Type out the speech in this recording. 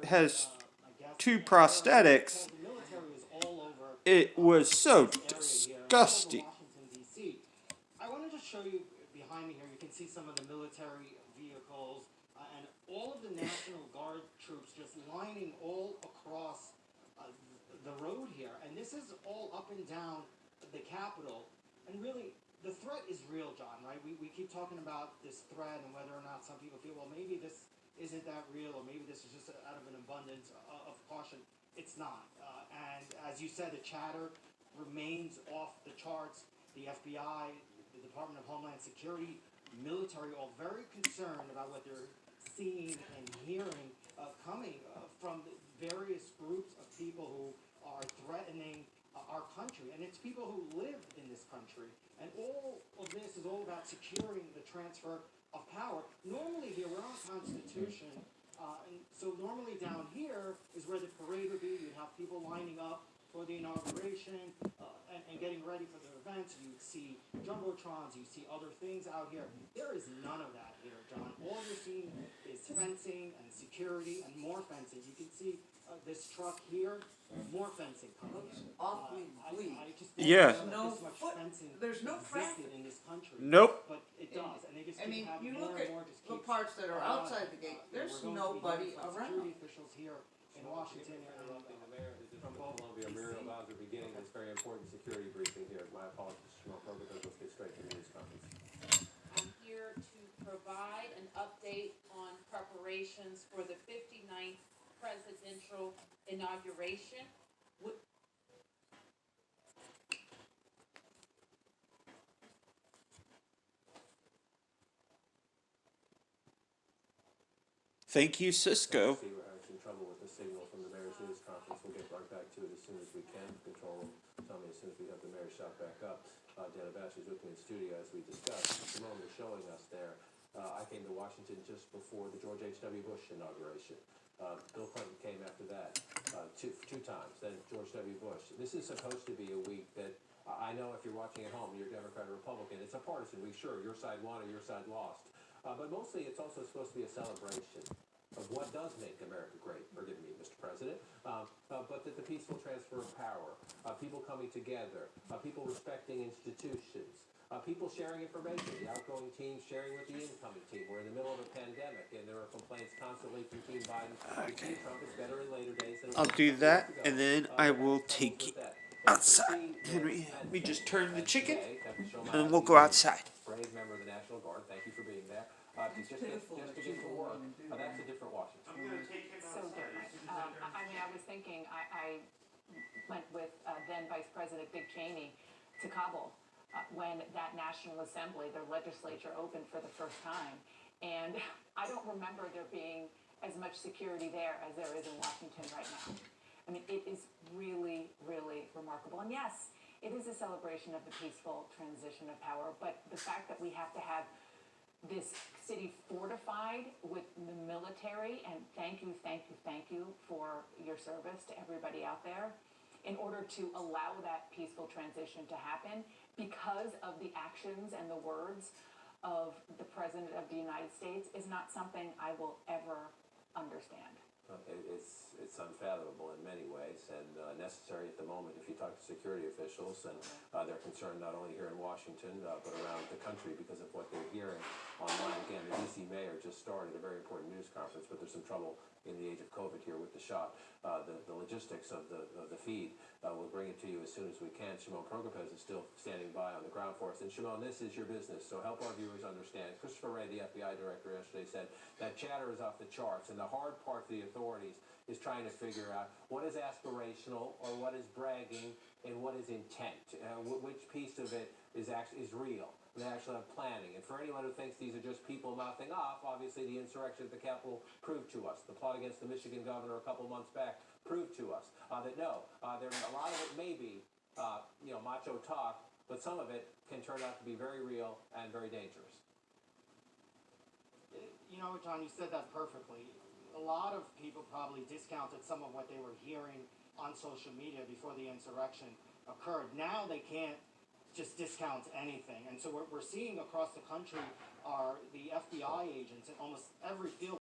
has two prosthetics. It was so disgusting. I wanted to show you behind me here. You can see some of the military vehicles and all of the National Guard troops just lining all across the road here. And this is all up and down the Capitol. And really, the threat is real, John, right? We keep talking about this threat and whether or not some people feel, well, maybe this isn't that real, or maybe this is just out of an abundance of caution. It's not. And as you said, the chatter remains off the charts. The FBI, the Department of Homeland Security, military, all very concerned about what they're seeing and hearing coming from various groups of people who are threatening our country. And it's people who live in this country. And all of this is all about securing the transfer of power. Normally here, we're on Constitution, and so normally down here is where the parade would be. You'd have people lining up for the inauguration and getting ready for the events. You'd see jumbotrons, you see other things out here. There is none of that here, John. All you're seeing is fencing and security and more fencing. You can see this truck here, more fencing coming in. I just don't Yeah. know this much fencing there's no existed in this country. Nope. But it does, and they just I mean, keep having you more look and at more just the keeps parts that are allowing. outside the gate, there's We're going to be nobody hearing from around. security officials here in Washington and The mayor is from Columbia, Mayor Bowser, beginning this very important security briefing here. My apologies, Shimon Provost. Let's get straight to the news conference. I'm here to provide an update on preparations for the 59th presidential inauguration. Thank you, Cisco. See, we're having some trouble with the signal from the mayor's news conference. We'll get right back to it as soon as we can. Control room, tell me as soon as we have the mayor shot back up. Dana Bash is with me in studio as we discussed. Simone was showing us there. I came to Washington just before the George H.W. Bush inauguration. Bill Clinton came after that two times, then George W. Bush. This is supposed to be a week that I know if you're watching at home, you're Democrat or Republican. It's a partisan week, sure. Your side won or your side lost. But mostly it's also supposed to be a celebration of what does make America great, forgive me, Mr. President, but that the peaceful transfer of power, people coming together, people respecting institutions, people sharing information, the outgoing team sharing with the incoming team. We're in the middle of a pandemic, and there are complaints constantly from Team Biden. Okay. Team Trump is better in later days than it I'll was do 2 that, years ago. and then I will take you outside. Henry, Henry, we just turn the chicken, and and we'll go outside. Brave member of the National Guard, thank you for being there. Just to get to work, that's a different Washington. So different. I mean, I was thinking, I went with then Vice President Dick Cheney to Kabul when that National Assembly, their legislature, opened for the first time. And I don't remember there being as much security there as there is in Washington right now. I mean, it is really, really remarkable. And yes, it is a celebration of the peaceful transition of power, but the fact that we have to have this city fortified with the military, and thank you for your service to everybody out there, in order to allow that peaceful transition to happen because of the actions and the words of the President of the United States is not something I will ever understand. It's unfathomable in many ways and necessary at the moment if you talk to security officials, and they're concerned not only here in Washington but around the country because of what they're hearing online. Again, the D.C. mayor just started a very important news conference, but there's some trouble in the age of COVID here with the shot. The logistics of the feed, we'll bring it to you as soon as we can. Shimon Prokopez is still standing by on the ground for us. And Shimon, this is your business, so help our viewers understand. Christopher Wray, the FBI director, yesterday said that chatter is off the charts, and the hard part for the authorities is trying to figure out what is aspirational or what is bragging and what is intent. Which piece of it is real. They actually have planning. And for anyone who thinks these are just people mouthing off, obviously the insurrection at the Capitol proved to us. The plot against the Michigan governor a couple months back proved to us that no, there a lot of it may be macho talk, but some of it can turn out to be very real and very dangerous. You know, John, you said that perfectly. A lot of people probably discounted some of what they were hearing on social media before the insurrection occurred. Now they can't just discount anything. And so what we're seeing across the country are the FBI agents in almost every field